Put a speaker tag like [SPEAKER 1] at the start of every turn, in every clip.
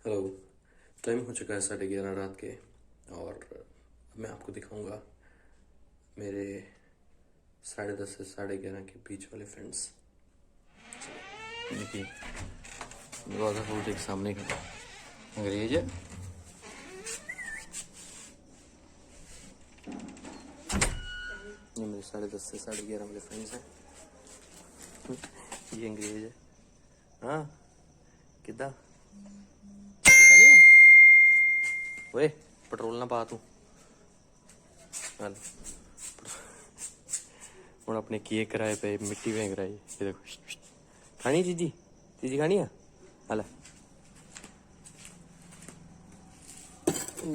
[SPEAKER 1] Hello. Time हो चुका है 11:30 रात के और अब मैं आपको दिखाऊंगा मेरे 10:30 से 11:30 के बीच वाले फ्रेंड्स। देखिए वाटर फ्रूट एक सामने खड़ा अंग्रेज है। ये मेरे 10:30 से 11:30 वाले फ्रेंड्स हैं। ये अंग्रेज है। हाँ किदा वे पेट्रोल ना पा तू हूँ अपने किए किराए पे मिट्टी फेंक रहा है। ये देखो खानी चीजी चीजी खानी है। हला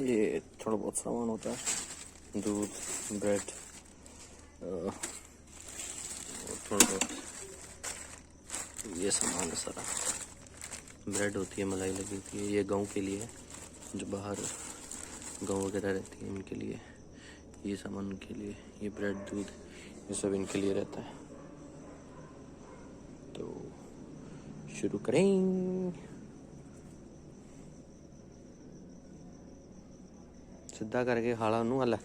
[SPEAKER 1] ये थोड़ा बहुत सामान होता है, दूध ब्रेड थोड़ा बहुत ये सामान है सारा। ब्रेड होती है, मलाई लगी होती है। ये गांव के लिए है, जो बाहर गांव वगैरह रहती है इनके लिए ये सामान उनके लिए। ये ब्रेड दूध ये सब इनके लिए रहता है। तो शुरू करें। सीधा करके खाला नू हला।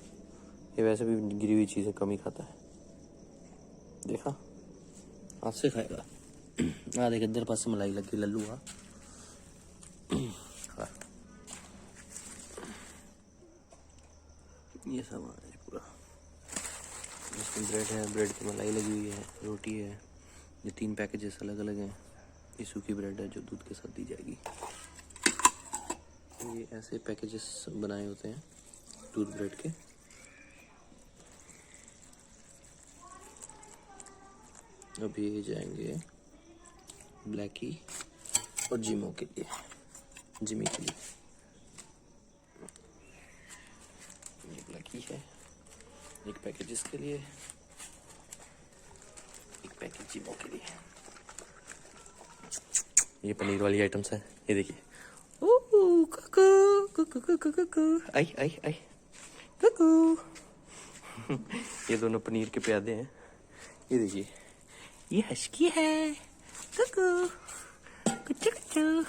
[SPEAKER 1] ये वैसे भी गिरी हुई चीज़ें कम ही खाता है। देखा हाथ से खाएगा। देख इधर पास मलाई लगी लल्लू हाँ। ये सामान है पूरा। इसमें ब्रेड है, ब्रेड की मलाई लगी हुई है, रोटी है। ये 3 पैकेजेस अलग अलग हैं। ये सूखी ब्रेड है जो दूध के साथ दी जाएगी। ये ऐसे पैकेजेस बनाए होते हैं दूध ब्रेड के। अभी ये जाएंगे ब्लैकी और जिमो के लिए, जिमी के लिए। ये ब्लैकी है, एक पैकेज इसके लिए, एक पैकेज जिमो के लिए। ये पनीर वाली आइटम्स है। ये देखिए आई आई आई कुकू। ये दोनों पनीर के प्यादे हैं। ये देखिए ये हस्की है कुकू कुचू कुचू।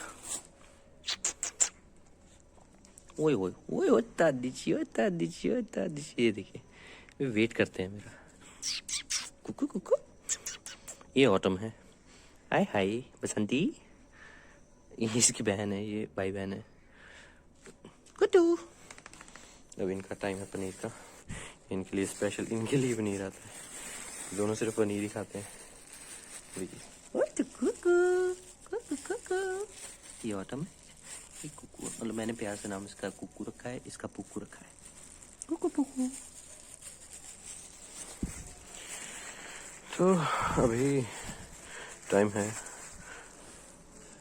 [SPEAKER 1] ओए ओए ओए होता दीजिए। ये देखिए वे वेट करते हैं मेरा कुकू कुकू। ये ऑटम है। हाय हाय बसंती। ये इसकी बहन है, ये भाई बहन है कुटू। अब इनका टाइम है पनीर का। इनके लिए स्पेशल इनके लिए पनीर आता है। दोनों सिर्फ पनीर ही खाते हैं। ये ऑटम है। ये कुकू, मतलब मैंने प्यार से नाम इसका कुकू रखा है, इसका पुक्कू रखा है। कुकू पुकू। तो अभी टाइम है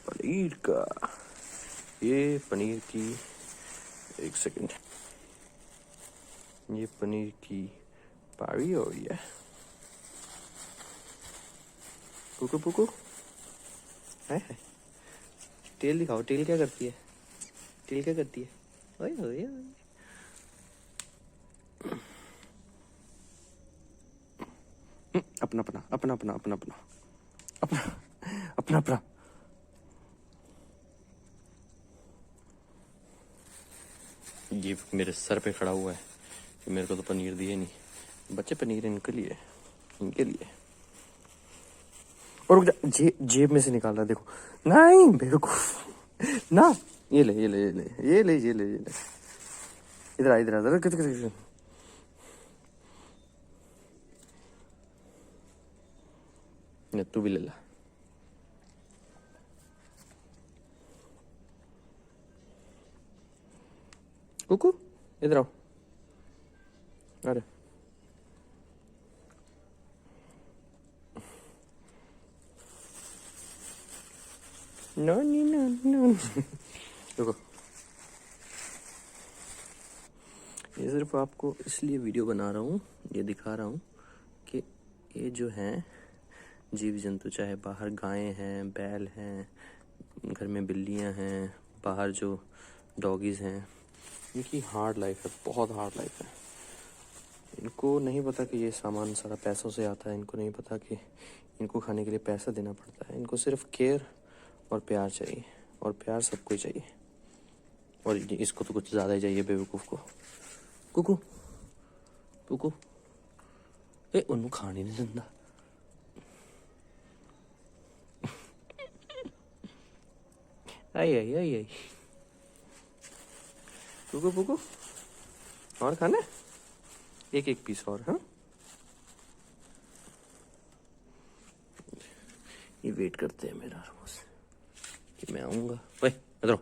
[SPEAKER 1] पनीर का। ये पनीर की एक सेकंड, ये पनीर की पारी हो रही है। कुकू पुकू है। टेल दिखाओ, टेल क्या करती है, टेल क्या करती है। ओए ओए ओए। अपना अपना अपना अपना अपना अपना अपना अपना अपना। ये मेरे सर पे खड़ा हुआ है कि मेरे को तो पनीर दिए नहीं। बच्चे पनीर इनके लिए, इनके लिए। और जेब में से निकाल रहा है, देखो। नहीं बेवकूफ ना। ये ले ये ले ये ले ये ले ये ले ये ले। इधर आ इधर आ इधर। तू भी ले ला। कुकू इधर आओ। अरे नो नो नो। देखो ये सिर्फ आपको इसलिए वीडियो बना रहा हूँ, ये दिखा रहा हूँ कि ये जो हैं जीव जंतु, चाहे बाहर गायें हैं, बैल हैं, घर में बिल्लियाँ हैं, बाहर जो डॉगीज़ हैं, इनकी हार्ड लाइफ है, बहुत हार्ड लाइफ है। इनको नहीं पता कि ये सामान सारा पैसों से आता है। इनको नहीं पता कि इनको खाने के लिए पैसा देना पड़ता है। इनको सिर्फ केयर और प्यार चाहिए, और प्यार सबको चाहिए। और इसको तो कुछ ज़्यादा ही चाहिए बेवकूफ़ को। कुकू कुकू, ए उन्होंने खाने नहीं दिंदा। आई आई आई आई, कुकू कुकू, और खाना है? एक एक पीस और। हाँ, ये वेट करते हैं मेरा रोज कि मैं आऊँगा। भाई इधर आओ।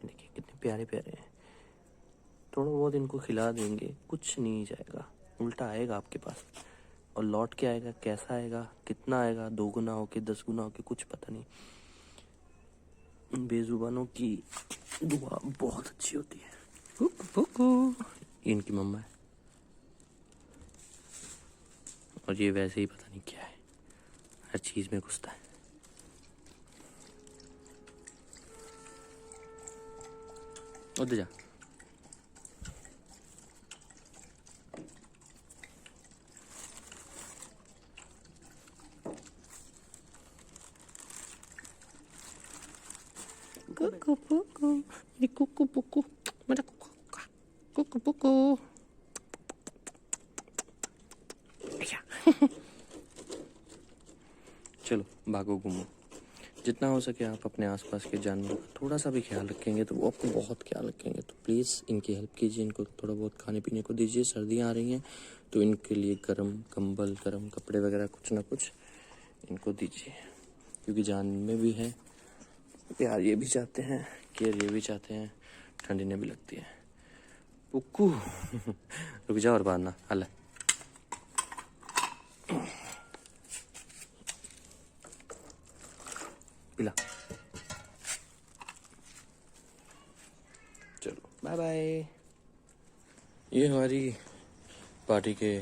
[SPEAKER 1] देखिए कितने प्यारे प्यारे हैं। थोड़ा बहुत इनको खिला देंगे, कुछ नहीं जाएगा, उल्टा आएगा आपके पास। और लौट के आएगा, कैसा आएगा, कितना आएगा, 2 गुना हो के 10 गुना हो के, कुछ पता नहीं। बेजुबानों की दुआ बहुत अच्छी होती है। ये इनकी मम्मा है, और ये वैसे ही पता नहीं क्या है, हर चीज में घुसता है। उधर जा। कुकू पुकू, मेरी कुकू पुकू, मेरा कुकू पुकू। चलो भागो घूमो। जितना हो सके आप अपने आसपास के जानवरों का थोड़ा सा भी ख्याल रखेंगे तो वो आपको बहुत ख्याल रखेंगे। तो प्लीज़ इनकी हेल्प कीजिए, इनको थोड़ा बहुत खाने पीने को दीजिए। सर्दियाँ आ रही हैं तो इनके लिए गर्म कंबल, गर्म कपड़े वगैरह कुछ ना कुछ इनको दीजिए, क्योंकि जान में भी है, प्यार ये भी चाहते हैं, केयर ये भी चाहते हैं, ठंडी ने भी लगती है। पुक्कू रुक जाओ और बांधना। हल पिला। चलो बाय बाय। ये हमारी पार्टी के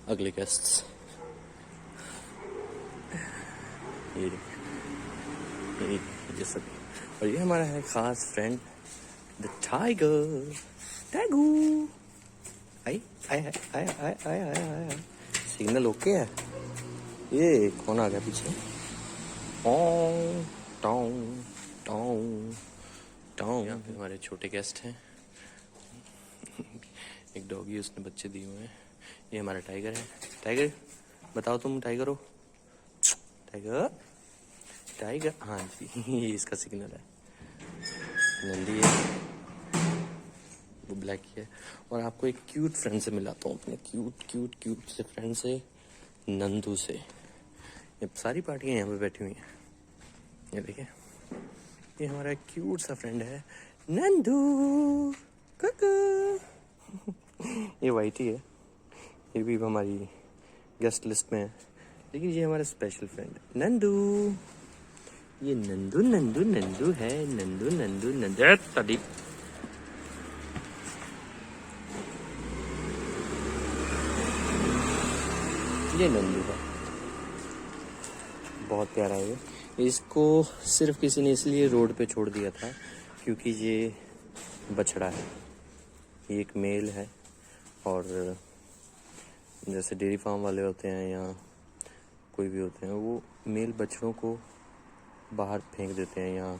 [SPEAKER 1] अगले गेस्ट्स। ये सब, और ये हमारा है खास फ्रेंड द टाइगर। टाइगू आई आई आई आई आई आई आई आई। सिग्नल ओके है। ये कौन आ गया पीछे? टोंग टोंग टोंग टोंग। यहाँ पे हमारे छोटे गेस्ट हैं। एक डॉगी, उसने बच्चे दिए हुए हैं। ये हमारा टाइगर है। टाइगर बताओ तुम टाइगर हो? टाइगर टाइगर, हाँ जी ये इसका सिग्नल है। नंदी है, वो ब्लैक है। और आपको एक क्यूट फ्रेंड से मिलाता हूँ, अपने क्यूट क्यूट क्यूट से फ्रेंड से, नंदू से। ये सारी पार्टियाँ यहाँ पे बैठी हुई हैं। ये देखिए, ये हमारा क्यूट सा फ्रेंड है नंदू। ये वाइट ही है, ये भी हमारी गेस्ट लिस्ट में है, लेकिन ये हमारा स्पेशल फ्रेंड नंदू। ये नंदू नंदू नंदू है, नंदू नंदू नंदू तड़ी। ये नंदू है, बहुत प्यारा है ये। इसको सिर्फ किसी ने इसलिए रोड पे छोड़ दिया था क्योंकि ये बछड़ा है, ये एक मेल है। और जैसे डेयरी फार्म वाले होते हैं या कोई भी होते हैं, वो मेल बछड़ों को बाहर फेंक देते हैं, या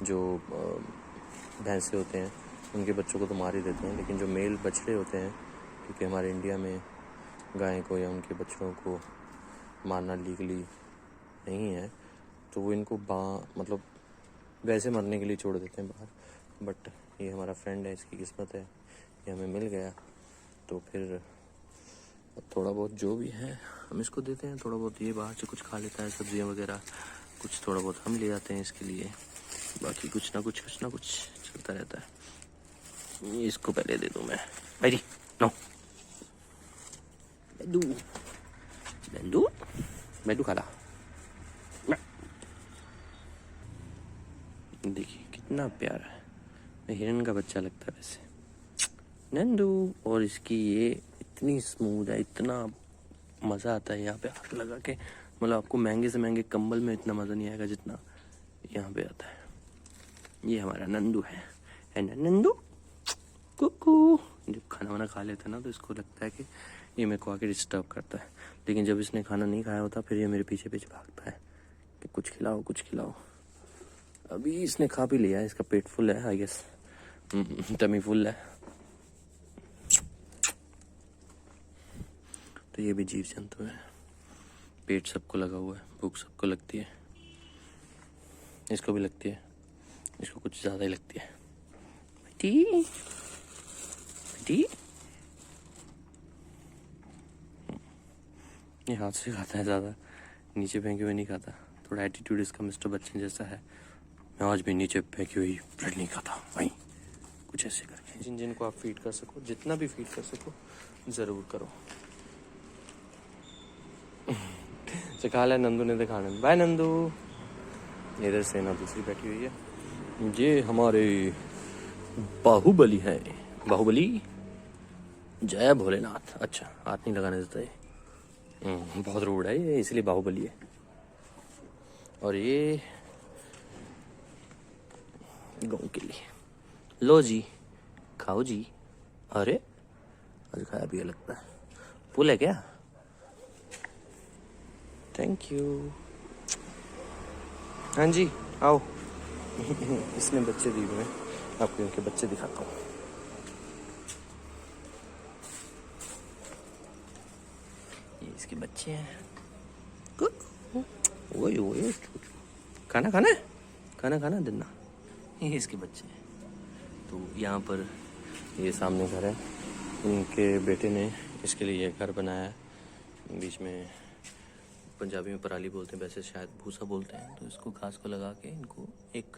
[SPEAKER 1] जो भैंसे होते हैं उनके बच्चों को तो मार ही देते हैं। लेकिन जो मेल बछड़े होते हैं, क्योंकि हमारे इंडिया में गाय को या उनके बच्चों को मारना लीगली नहीं है, तो वो इनको मतलब वैसे मरने के लिए छोड़ देते हैं बाहर। बट ये हमारा फ्रेंड है, इसकी किस्मत है, ये हमें मिल गया। तो फिर थोड़ा बहुत जो भी है हम इसको देते हैं। थोड़ा बहुत ये बाहर से कुछ खा लेता है, सब्जियां वगैरह, कुछ थोड़ा बहुत हम ले जाते हैं इसके लिए। बाकी कुछ ना कुछ चलता रहता है। ये इसको पहले दे दूं मैं। भाई नो, बेडू बेडू बेडू खा ला। देखिए कितना प्यारा है, हिरन का बच्चा लगता है वैसे नंदू। और इसकी ये इतनी स्मूथ है, इतना मज़ा आता है यहाँ पे हाथ लगा के। मतलब आपको महंगे से महंगे कंबल में इतना मज़ा नहीं आएगा जितना यहाँ पे आता है। ये हमारा नंदू है ना नंदू? कुकू खाना वाना खा लेता है ना, तो इसको लगता है कि ये मेरे को आके डिस्टर्ब करता है। लेकिन जब इसने खाना नहीं खाया होता फिर ये मेरे पीछे पीछे भागता है कि कुछ खिलाओ कुछ खिलाओ। अभी इसने खा भी लिया है, इसका पेट फुल है आई गेस, टमी फुल है। तो ये भी जीव जंतु है, पेट सबको लगा हुआ है, भूख सबको लगती है, इसको भी लगती है, इसको कुछ ज़्यादा ही लगती है। बेटी बेटी ये हाथ से खाता है ज़्यादा, नीचे फेंके हुए नहीं खाता। थोड़ा एटीट्यूड इसका मिस्टर बच्चन जैसा है। मैं आज भी नीचे फेंकी हुई ब्रेड नहीं खाता, वहीं कुछ ऐसे करके। जिन जिनको आप फीड कर सको, जितना भी फीड कर सको ज़रूर करो। सिखा लिया नंदू ने दिखाने। बाय नंदू। इधर सेना दूसरी बैठी हुई है। ये हमारे बाहुबली है। बाहुबली जय भोलेनाथ। अच्छा हाथ नहीं लगाने देता है, बहुत रूड है ये, इसलिए बाहुबली है। और ये गाँव के लिए। लो जी खाओ जी। अरे आज खाया भी लगता है। फूल है क्या? Thank you. हाँ जी आओ। इसने बच्चे दिए हुए हैं, आपको इनके बच्चे दिखाता हूँ। ये इसके बच्चे हैं। ओए ओए खाना खाना है, खाना खाना देना। ये इसके बच्चे हैं। तो यहाँ पर ये सामने घर है, इनके बेटे ने इसके लिए ये घर बनाया है। बीच में पंजाबी में पराली बोलते हैं, वैसे शायद भूसा बोलते हैं। तो इसको घास को लगा के इनको एक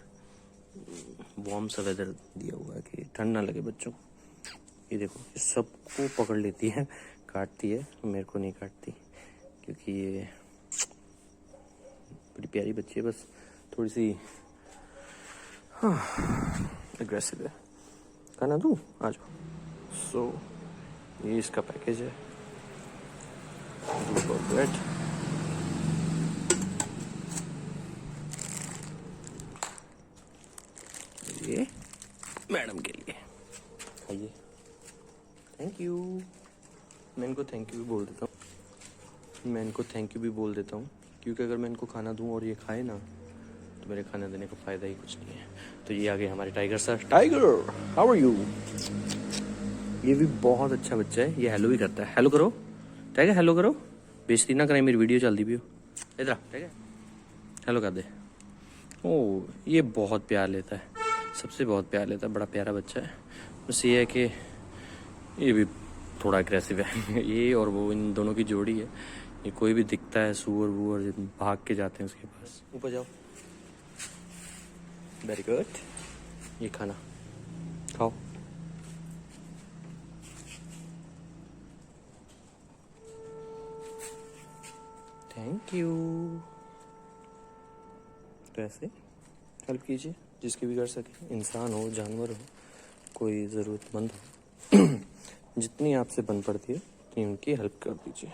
[SPEAKER 1] वार्म सा वेदर दिया हुआ है कि ठंड ना लगे बच्चों को। ये देखो ये सबको पकड़ लेती है, काटती है, मेरे को नहीं काटती क्योंकि ये बड़ी प्यारी बच्ची है। बस थोड़ी सी एग्रेसिव है। खाना दूँ? आ जाओ। सो ये इसका पैकेज है, ब्रेड, ये मैडम के लिए। आइए। Thank you. मैं इनको थैंक यू भी बोल देता हूँ, क्योंकि अगर मैं इनको खाना दूँ और ये खाए ना तो मेरे खाना देने का फ़ायदा ही कुछ नहीं है। तो ये आ गए हमारे tiger sir. Tiger how are you? ये भी बहुत अच्छा बच्चा है, ये हेलो भी करता है। हेलो करो टाइगर, हेलो करो। बेइज्जती ना करें, मेरी वीडियो चलती भी हो। इधर टाइगर हेलो कर दे। ओ ये बहुत प्यार लेता है, सबसे बहुत प्यार लेता है, बड़ा प्यारा बच्चा है। बस ये है कि ये भी थोड़ा एग्रेसिव है। ये और वो इन दोनों की जोड़ी है। ये कोई भी दिखता है सूअर वूअर भाग के जाते हैं उसके पास। ऊपर जाओ। Very good. ये खाना खाओ। Thank you. तो ऐसे हेल्प कीजिए जिसकी भी कर सके, इंसान हो जानवर हो कोई ज़रूरतमंद हो। जितनी आपसे बन पड़ती है उतनी उनकी हेल्प कर दीजिए।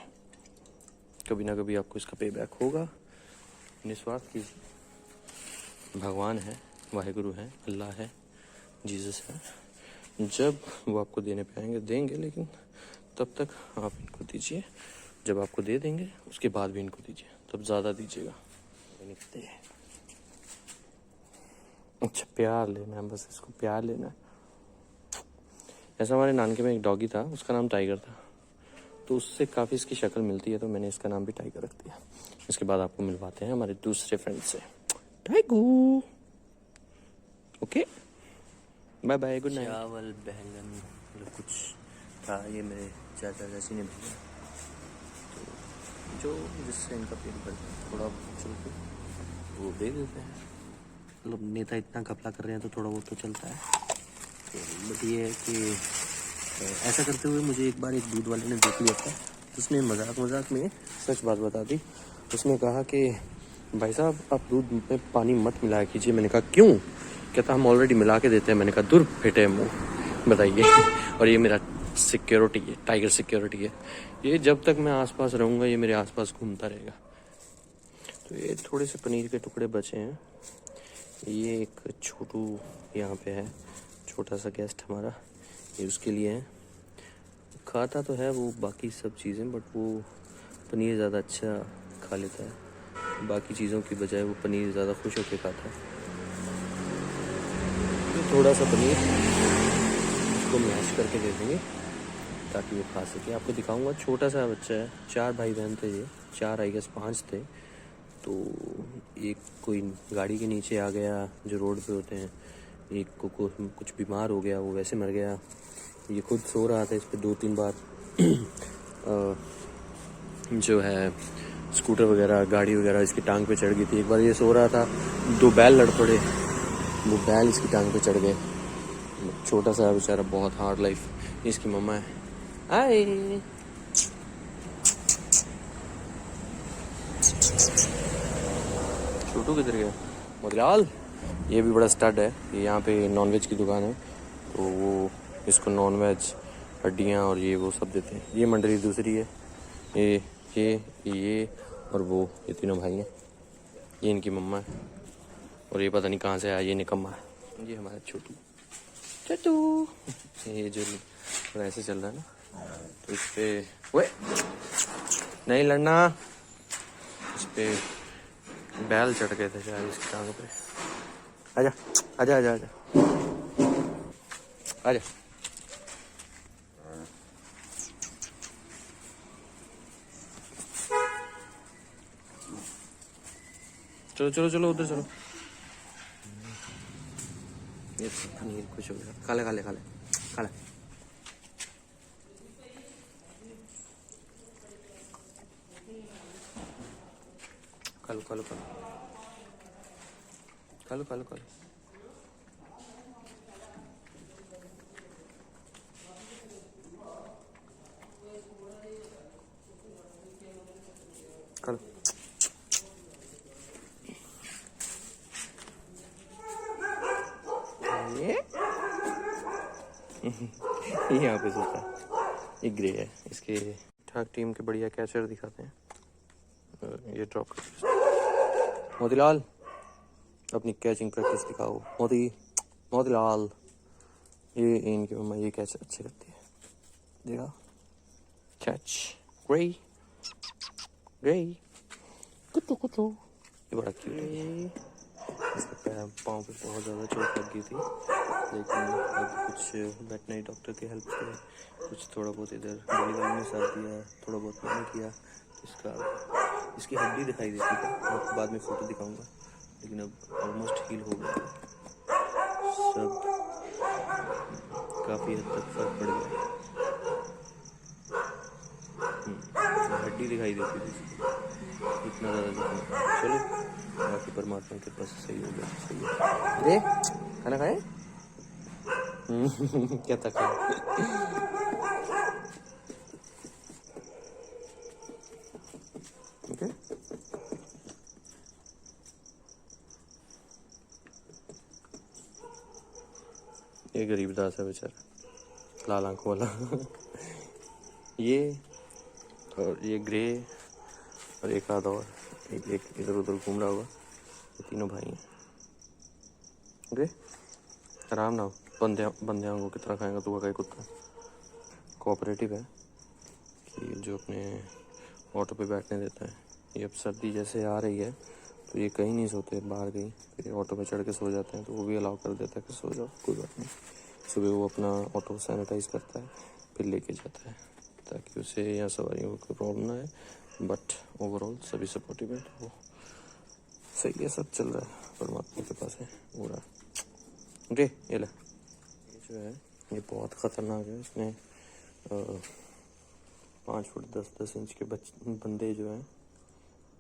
[SPEAKER 1] कभी ना कभी आपको इसका पे बैक होगा। निस्वार्थ कीजिए। भगवान है, वाहिगुरु है, अल्लाह है, जीसस है। जब वो आपको देने पे आएंगे देंगे, लेकिन तब तक आप इनको दीजिए। जब आपको दे देंगे उसके बाद भी इनको दीजिए, तब ज़्यादा दीजिएगा। अच्छा प्यार लेना है, बस इसको प्यार लेना है। ऐसा हमारे नानके में एक डॉगी था, उसका नाम टाइगर था। तो उससे काफ़ी इसकी शक्ल मिलती है, तो मैंने इसका नाम भी टाइगर रख दिया। इसके बाद आपको मिलवाते हैं हमारे दूसरे फ्रेंड से। टाइगू okay bye bye, good night. चावल बैंगन मतलब कुछ था, ये मेरे चाचा चाची ने भेजा, तो जो जिससे इनका पेट भर थोड़ा चलते वो दे देते हैं। मतलब नेता इतना घपला कर रहे हैं तो थोड़ा बहुत तो चलता है। तो बट ये है कि ऐसा करते हुए मुझे एक बार एक दूध वाले ने देख लिया था। उसने मजाक में सच बात बता दी। उसने कहा कि भाई साहब आप दूध में पानी मत मिलाया कीजिए। मैंने कहा क्यों? कहता हम ऑलरेडी मिला के देते हैं। मैंने कहा दूर फेटे मुँह, बताइए। और ये मेरा सिक्योरिटी है, टाइगर सिक्योरिटी है। ये जब तक मैं आसपास रहूँगा ये मेरे आसपास घूमता रहेगा। तो ये थोड़े से पनीर के टुकड़े बचे हैं। ये एक छोटू यहाँ पे है, छोटा सा गेस्ट हमारा, ये उसके लिए है। खाता तो है वो बाकी सब चीज़ें, बट वो पनीर ज़्यादा अच्छा खा लेता है, बाकी चीज़ों की बजाय वो पनीर ज़्यादा खुश होकर खाता है। तो थोड़ा सा पनीर उसको मैश करके दे देंगे ताकि वो खा सके। आपको दिखाऊंगा, छोटा सा बच्चा है, 4 भाई बहन थे ये, 4 आई गेस 5 थे। तो एक कोई गाड़ी के नीचे आ गया जो रोड पे होते हैं, एक को कुछ बीमार हो गया, वो वैसे मर गया। ये खुद सो रहा था, इस पर 2-3 बार जो है स्कूटर वगैरह गाड़ी वगैरह इसकी टांग पे चढ़ गई थी। एक बार ये सो रहा था, 2 बैल लड़ पड़े, वो बैल इसकी टांग पे चढ़ गए। छोटा सा बेचारा, बहुत हार्ड लाइफ। इसकी मम्मा है, हाय छोटू किधर गया? मोतीलाल, ये भी बड़ा स्टड है। ये यहाँ पे नॉनवेज की दुकान है, तो वो इसको नॉनवेज हड्डियाँ और ये वो सब देते हैं। ये मंडली दूसरी है, ये और वो, ये तीनों भाई हैं। ये इनकी मम्मा है, और ये पता नहीं कहाँ से आया ये निकम्मा है। ये हमारा छोटू छोटू, ये जो ऐसे चल रहा है ना, तो इस पे वे नहीं लड़ना, इस पे बैल चढ़ गए थे शायद इसकी टांग पे। आजा आजा आजा आजा आजा। चलो चलो चलो उधर चलो। ये पनीर खुश हो गया, खा ले खा ले खा ले खा ले। खा लो खा लो खा लो खा लो खा लो खा लो। खा लो। ये यहाँ पे सोता है, ये ग्रे है। इसके ठाक टीम के बढ़िया कैचर दिखाते हैं। ये ड्रॉप कर मोतीलाल, अपनी कैचिंग प्रैक्टिस दिखाओ। मोतीलाल, ये इनकी मम्मा ये कैच अच्छे करती है, देखा कैच। ग्रे ग्रे कुत्तू कुत्तू, ये बड़ा क्यूट है। इसके पैर पाँव पे बहुत ज़्यादा चोट लग गई थी, लेकिन अब कुछ वेटनरी डॉक्टर की हेल्प से कुछ थोड़ा बहुत इधर गोली ने साथ दिया, थोड़ा बहुत मैंने किया। इसका इसकी हड्डी दिखाई देती है, आपको बाद में फ़ोटो दिखाऊंगा, लेकिन अब ऑलमोस्ट हील हो गया, सब काफ़ी हद तक फर्क पड़ गया। हड्डी दिखाई देती थी इतना ज़्यादा जख्म। चलो बाकी परमात्मा के पास सही हो गया, सही है। अरे खाना खाए? क्या था खाए? ओके, ये गरीबदास है बेचारा, लाल आंखों वाला। ये और ये ग्रे और एक आधा और, एक इधर उधर घूम रहा होगा। ये तीनों भाई हैं। ग्रे आराम ना हो, बंदे को कितना खाएगा तू? का कुत्ता कोऑपरेटिव है कि जो अपने ऑटो पे बैठने देता है। ये अब सर्दी जैसे आ रही है तो ये कहीं नहीं सोते, बाहर कहीं, फिर ऑटो पे चढ़ के सो जाते हैं, तो वो भी अलाउ कर देता है कि सो जाओ, कोई बात नहीं। सुबह वो अपना ऑटो सैनिटाइज करता है, फिर लेके जाता है ताकि उसे या सवारियों को कोई प्रॉब्लम ना है। बट ओवरऑल सभी सपोर्टिव है, वो सही है, सब चल रहा है, परमात्मा के पास है पूरा। ओके, ये ले, ये जो है ये बहुत ख़तरनाक है। इसने 5 फुट 10-10 इंच के बंदे जो हैं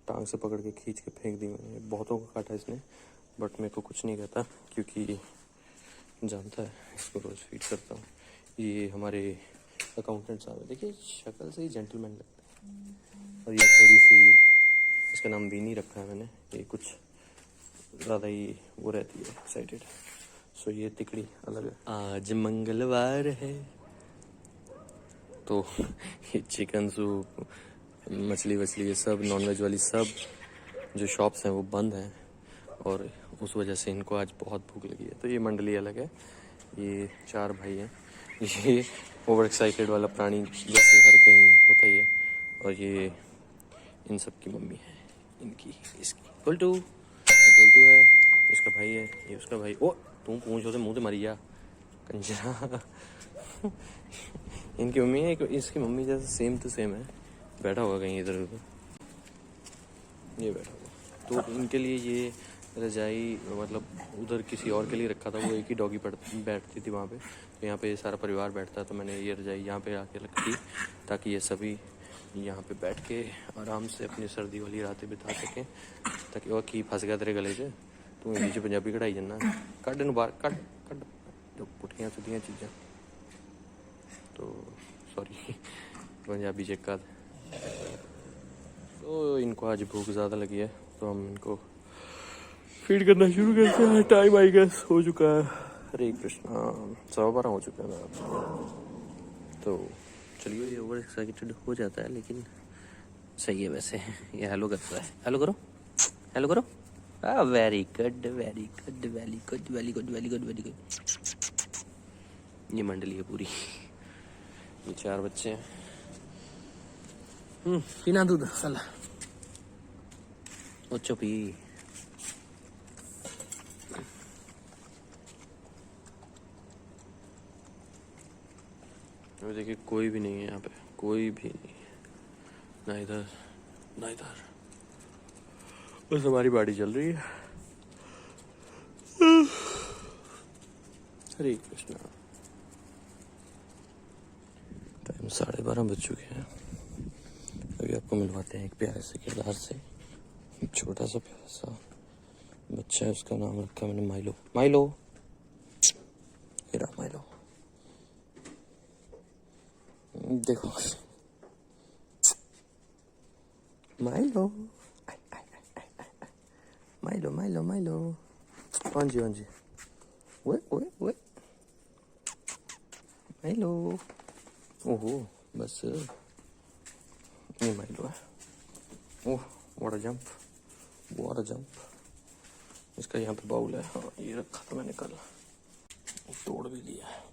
[SPEAKER 1] टांग से पकड़ के खींच के फेंक दी मैंने। बहुतों को काटा इसने, बट मेरे को कुछ नहीं कहता क्योंकि जानता है इसको रोज़ फीड करता हूँ। ये हमारे अकाउंटेंट साहब है, देखिए शक्ल से ही जेंटलमैन लगता है। और ये थोड़ी सी, इसका नाम बीनी रखा है मैंने, ये कुछ ज़्यादा ही वो रहती है एक्साइटेड। सो ये तिकड़ी अलग है। आज मंगलवार है तो ये चिकन सूप, मछली वछली, ये सब नॉनवेज वाली सब जो शॉप्स हैं वो बंद हैं, और उस वजह से इनको आज बहुत भूख लगी है। तो ये मंडली अलग है, ये 4 भाई हैं। ये ओवर एक्साइटेड वाला प्राणी जैसे हर कहीं होता ही है। और ये इन सब की मम्मी है, इनकी इसकी गोल्टू, गोल्टू है, इसका भाई है, ये उसका भाई। ओ तू पूछ होते मुँह से मरी जा कंजरा। इनकी मम्मी है, इसकी मम्मी जैसे सेम टू सेम है। बैठा हुआ कहीं इधर उधर, ये बैठा हुआ। तो इनके लिए ये रजाई मतलब उधर किसी और के लिए रखा था, वो एक ही डॉगी बैठती थी वहाँ पे। तो यहाँ पे सारा परिवार बैठता है, तो मैंने ये रजाई यहाँ पे आके रखी ताकि ये सभी यहाँ पे बैठ के आराम से अपनी सर्दी वाली रातें बिता सकें। ताकि वह की फंस गया तेरे गले से, तू नीचे पंजाबी कढ़ाई जन्ना कट इन बाहर कट कट जो पुठियाँ सुधियाँ चीज़ें। तो सॉरी पंजाबी चेक। तो इनको आज भूख ज़्यादा लगी है, तो हम इनको फीड करना शुरू करते हैं। टाइम आई गेस हो चुका है, हरे कृष्णा 12:15 हो चुका है। तो चलिए, ये ओवर एक्साइटेड हो जाता है लेकिन सही है वैसे। ये हेलो करता है, हेलो करो, हेलो करो। Very good very good very good very good very good very good. ये मंडली है पूरी, ये 4 बच्चे हैं। पीना दूध साला उच्चो पी। देखिए कोई भी नहीं है यहाँ पे, कोई भी नहीं है, ना इधर ना इधर, बस हमारी बाड़ी चल रही है। हरे कृष्णा। टाइम 12:30 बज चुके हैं। अभी आपको मिलवाते हैं एक प्यारे से किरदार से। छोटा सा प्यारा सा बच्चा है, उसका नाम रखा मैंने माइलो। माइलो, ये रहा माइलो। देखो माइलो, माइलो माइलो माइलो। हाँ जी हाँ जी, ओए ओए ओए माइलो। ओहो बस ये माइलो है। Oh what a jump, what a jump. इसका यहाँ पे बाउल है, हाँ ये रखा था मैंने कल, तोड़ भी लिया है।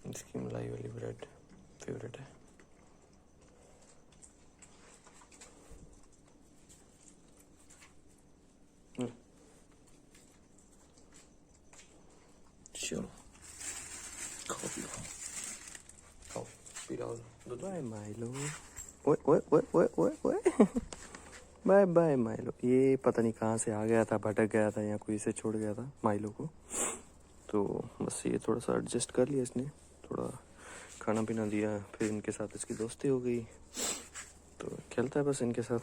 [SPEAKER 1] इसकी मलाई वाली ब्रेड फेवरेट है। चलो खाओ पी लो, खाओ पी लो दूध। बाय माइलो, ओए ओए ओए ओए ओए ओए। Bye bye Milo. ये पता नहीं कहाँ से आ गया था, भटक गया था या कोई इसे छोड़ गया था माइलो को। तो बस ये थोड़ा सा एडजस्ट कर लिया इसने, थोड़ा खाना पीना दिया, फिर इनके साथ इसकी दोस्ती हो गई, तो खेलता है बस इनके साथ।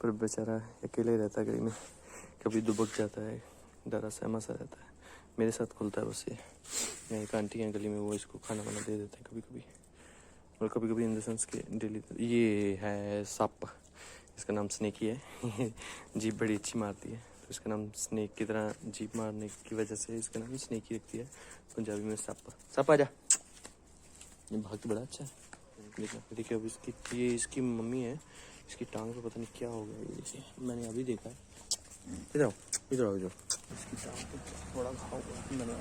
[SPEAKER 1] पर बेचारा अकेले रहता है गली में, कभी दुबक जाता है, डरा सहमा सा रहता है। मेरे साथ खुलता है बस ये। यहाँ एक आंटी है गली में, वो इसको खाना वाना दे देते हैं कभी कभी, और कभी कभी इन द सेंस के डेली। ये है सांप, इसका नाम स्नेकी है। जीप बड़ी अच्छी मारती है, तो इसका नाम स्नेक की तरह जीप मारने की वजह से इसका नाम स्नेकी रखती है। पंजाबी में सांप। सांप आजा। ये भागती बड़ा अच्छा है। देखिए अब ये इसकी मम्मी है, इसकी टांग पे पता नहीं क्या हो गया। ये देखिए मैंने अभी देखा है। इधर आओ इधर आओ इधर। इसकी टांग पे थोड़ा घाव मैंने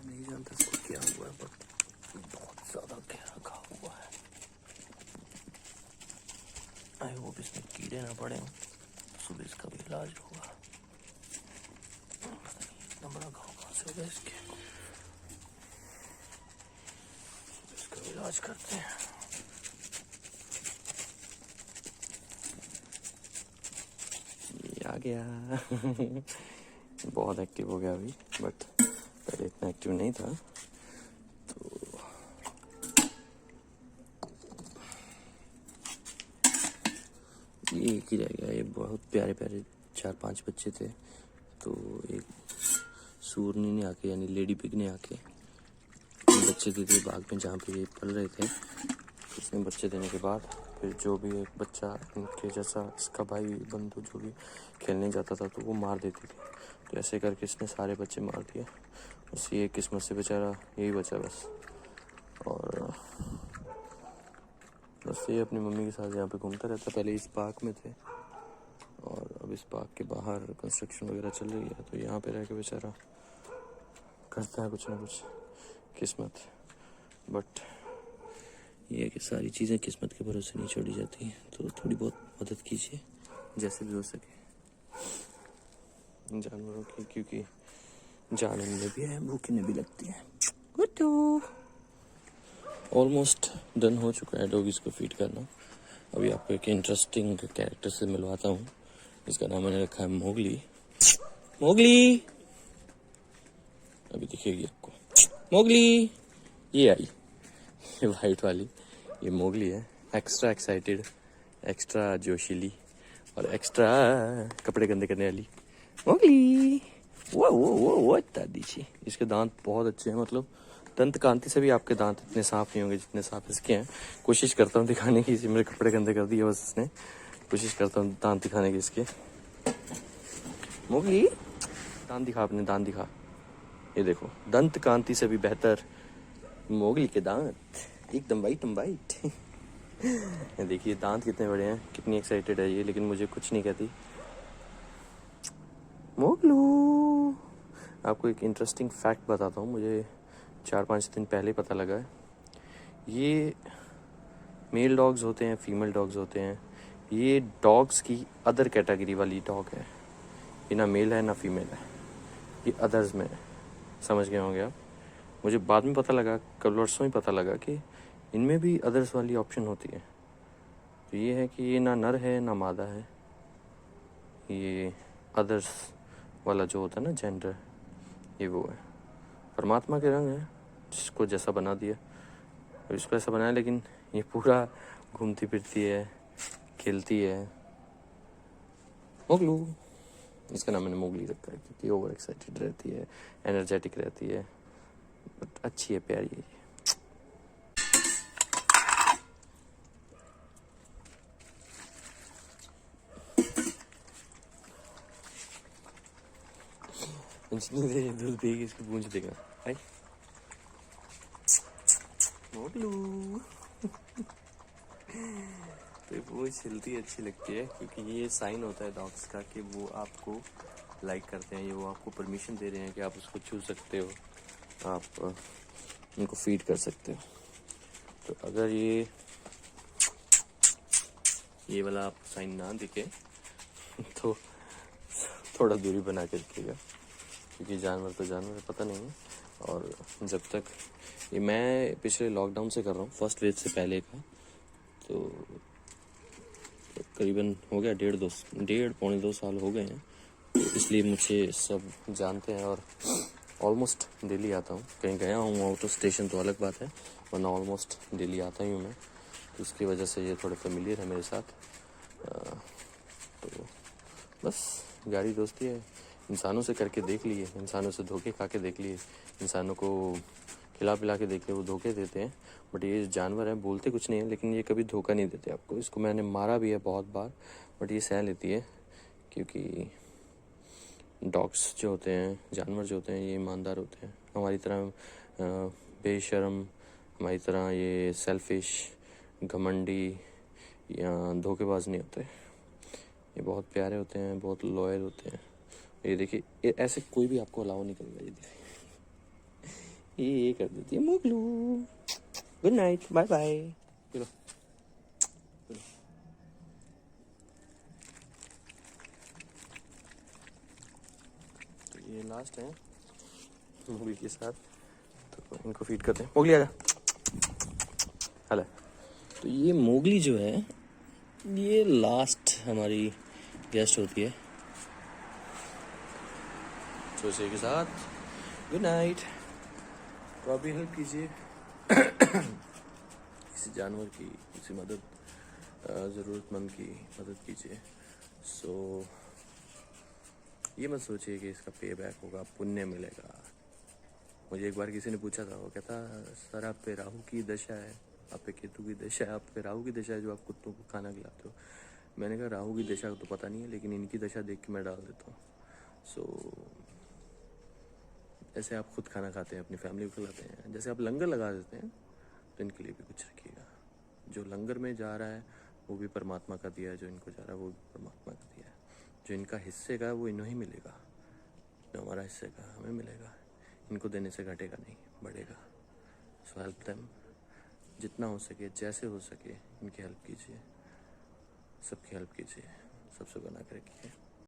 [SPEAKER 1] नहीं जानता इसको क्या हुआ है, बट बहुत ज्यादा गहरा घाव हुआ है। आई होप इसमें कीड़े ना पड़े हों, सुबह इसका भी इलाज होगा। पता नहीं इतना बड़ा घाव कहाँ से हो गया इसके, इसका भी इलाज करते हैं। ये आ गया। बहुत एक्टिव हो गया अभी, बट पहले इतना एक्टिव नहीं था। तो ये एक ही रह गया। ये बहुत प्यारे प्यारे 4-5 बच्चे थे, तो एक सूरनी ने आके यानी लेडी पिग ने आके बच्चे दे दिए बाग में जहाँ पे ये पल रहे थे। इसने बच्चे देने के बाद फिर जो भी एक बच्चा इनके जैसा, इसका भाई बंधु जो भी खेलने जाता था तो वो मार देती थी। तो ऐसे करके इसने सारे बच्चे मार दिए। बस ये किस्मत से बेचारा यही बचा बस। और बस ये अपनी मम्मी के साथ यहाँ पे घूमता रहता। पहले इस पार्क में थे और अब इस पार्क के बाहर कंस्ट्रक्शन वगैरह चल रही है, तो यहाँ पे रह के बेचारा करता है कुछ ना कुछ। किस्मत। बट ये है कि सारी चीज़ें किस्मत के भरोसे नहीं छोड़ी जाती, तो थोड़ी बहुत मदद कीजिए जैसे भी हो सके जानवरों की, क्योंकि जान उनमें भी है, भूखने भी लगती है। ऑलमोस्ट डन हो चुका है डॉगीज को फीड करना। अभी आपको एक इंटरेस्टिंग कैरेक्टर से मिलवाता हूँ। इसका नाम मैंने रखा है मोगली। मोगली अभी दिखेगी आपको। मोगली ये आई, ये वाइट वाली, ये मोगली है। एक्स्ट्रा एक्साइटेड, एक्स्ट्रा जोशीली और एक्स्ट्रा कपड़े गंदे करने वाली मोगली। वो दादी जी। इसके दांत बहुत अच्छे हैं, मतलब दंत कांति से भी आपके दांत इतने साफ नहीं होंगे जितने साफ इसके हैं। कोशिश करता हूँ दिखाने की, इसी मेरे कपड़े गंदे कर दिए बस इसने। कोशिश करता हूँ दांत दिखाने की इसके। मोगली दांत दिखा, अपने दांत दिखा। ये देखो, दंत कांति से भी बेहतर मोगली के दांत, एकदम वाइट एंड वाइट। ये देखिए दांत कितने बड़े हैं, कितनी एक्साइटेड है ये, लेकिन मुझे कुछ नहीं कहती। मोगलू। आपको एक इंटरेस्टिंग फैक्ट बताता हूँ, मुझे 4-5 दिन पहले पता लगा है। ये मेल डॉग्स होते हैं, फीमेल डॉग्स होते हैं, ये डॉग्स की अदर कैटेगरी वाली डॉग है। ये ना मेल है ना फीमेल है, ये अदर्स में है। समझ गए होंगे आप। मुझे बाद में पता लगा, कल वर्षों ही पता लगा कि इनमें भी अदर्स वाली ऑप्शन होती है। तो ये है कि ये ना नर है ना मादा है, ये अदर्स वाला जो होता है ना जेंडर, ये वो है। परमात्मा के रंग है, जिसको जैसा बना दिया इसको ऐसा बनाया, लेकिन ये पूरा घूमती फिरती है, खेलती है। मोगलू, इसका नाम मैंने मोगली रखा है क्योंकि ओवर एक्साइटेड रहती है, एनर्जेटिक रहती है, बट अच्छी है, प्यारी है। जितनी देर दूध पिएगी इसकी पूंछ देगा। हाय मोगलू। तो पूंछ हिलती अच्छी लगती है, क्योंकि ये साइन होता है डॉग्स का कि वो आपको लाइक करते हैं, ये वो आपको परमिशन दे रहे हैं कि आप उसको छू सकते हो, आप उनको फीड कर सकते हो। तो अगर ये वाला आपको साइन ना दिखे तो थोड़ा दूरी बना के रखिएगा, क्योंकि जानवर तो जानवर पता नहीं है। और जब तक ये मैं पिछले लॉकडाउन से कर रहा हूँ, फर्स्ट वेव से पहले का, तो करीबन हो गया 1.5-2 साल हो गए हैं। तो इसलिए मुझे सब जानते हैं और ऑलमोस्ट डेली आता हूँ। कहीं गया हूँ आउट ऑफ स्टेशन तो अलग बात है, वरना ऑलमोस्ट डेली आता ही हूँ मैं। तो उसकी वजह से ये थोड़े फेमिलियर है मेरे साथ। तो बस यारी दोस्ती है, इंसानों से करके देख लिए, इंसानों से धोखे खा के देख लिए, इंसानों को खिला पिला के देख लिए, वो धोखे देते हैं। बट ये जानवर है, बोलते कुछ नहीं है, लेकिन ये कभी धोखा नहीं देते आपको। इसको मैंने मारा भी है बहुत बार, बट ये सह लेती है, क्योंकि डॉग्स जो होते हैं, जानवर जो होते हैं, ये ईमानदार होते हैं। हमारी तरह बेशर्म, हमारी तरह ये सेल्फिश, घमंडी या धोखेबाज नहीं होते। ये बहुत प्यारे होते हैं, बहुत लॉयल होते हैं। ये देखिए, ऐसे कोई भी आपको अलाउ नहीं करेगा। ये देखिए, ये कर देती है मोगलू। Good night, bye bye. चलो चलो। तो ये लास्ट है मोगली के साथ, तो इनको फीड करते हैं। मोगली आजा। हेलो। तो ये मोगली जो है, ये लास्ट हमारी गेस्ट होती है चूसे के साथ। Good night. तो अभी हेल्प कीजिए किसी जानवर की, किसी ज़रूरतमंद की मदद कीजिए। सो ये मत सोचिए कि इसका पे बैक होगा, पुण्य मिलेगा। मुझे एक बार किसी ने पूछा था, वो कहता सर आप पे राहु की दशा है, आप पे केतु की दशा है, आप पे राहु की दशा है जो आप कुत्तों को खाना खिलाते हो। मैंने कहा राहु की दशा तो पता नहीं है, लेकिन इनकी दशा देख के मैं डाल देता हूँ। सो जैसे आप खुद खाना खाते हैं, अपनी फैमिली को खिलाते हैं, जैसे आप लंगर लगा देते हैं, तो इनके लिए भी कुछ रखिएगा। जो लंगर में जा रहा है वो भी परमात्मा का दिया है, जो इनको जा रहा है वो भी परमात्मा का दिया है। जो इनका हिस्से का है वो इन्हें ही मिलेगा, जो हमारा हिस्से का हमें मिलेगा। इनको देने से घटेगा नहीं, बढ़ेगा। सो हेल्प देम, जितना हो सके, जैसे हो सके इनकी हेल्प कीजिए, सबकी हेल्प कीजिए, सबसे बना के रखिए।